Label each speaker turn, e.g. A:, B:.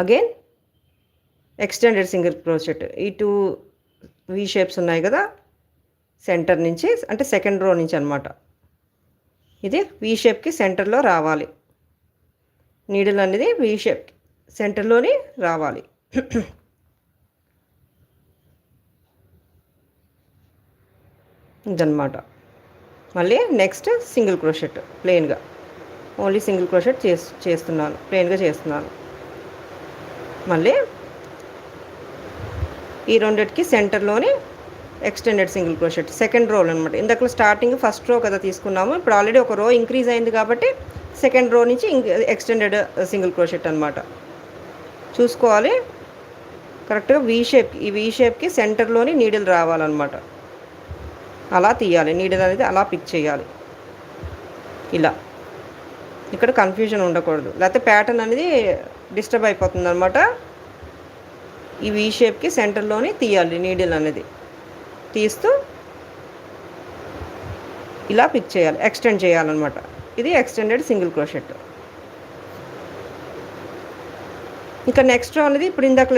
A: Again extended single crochet. ఈ 2 వి shapes ఉన్నాయి కదా, సెంటర్ నుంచి అంటే సెకండ్ రో నుంచి అనమాట. ఇది వి షేప్కి సెంటర్లో రావాలి. నీడిల్ అనేది వి షేప్ సెంటర్లోని రావాలి. ఇదన్నమాట. మళ్ళీ నెక్స్ట్ సింగిల్ క్రోషెట్ ప్లెయిన్గా, ఓన్లీ సింగిల్ క్రోషెట్ చేస్తున్నాను, ప్లెయిన్గా చేస్తున్నాను. మళ్ళీ ఈ రెండిటికి సెంటర్లోని extended single crochet second row అనమాట. ఇందాక స్టార్టింగ్ ఫస్ట్ రో కదా తీసుకున్నాము, ఇప్పుడు ఆల్రెడీ ఒక రో ఇంక్రీజ్ అయింది కాబట్టి సెకండ్ రో నుంచి ఎక్స్టెండెడ్ సింగిల్ క్రోషెట్ అనమాట. చూసుకోవాలి కరెక్ట్గా వి షేప్, ఈ వి షేప్కి సెంటర్లోని నీడిల్ రావాలన్నమాట. అలా తీయాలి, నీడిల్ అనేది అలా పిక్ చేయాలి. ఇలా ఇక్కడ కన్ఫ్యూజన్ ఉండకూడదు, లేకపోతే ప్యాటర్న్ అనేది డిస్టర్బ్ అయిపోతుంది అనమాట. ఈ వి షేప్కి సెంటర్లోని తీయాలి నీడిల్ అనేది. తీస్తూ ఇలా పిక్ చేయాలి, ఎక్స్టెండ్ చేయాలన్నమాట. ఇది ఎక్స్టెండెడ్ సింగిల్ క్రోషెట్. ఇంకా నెక్స్ట్ రో అనేది ఇప్పుడు ఇందాక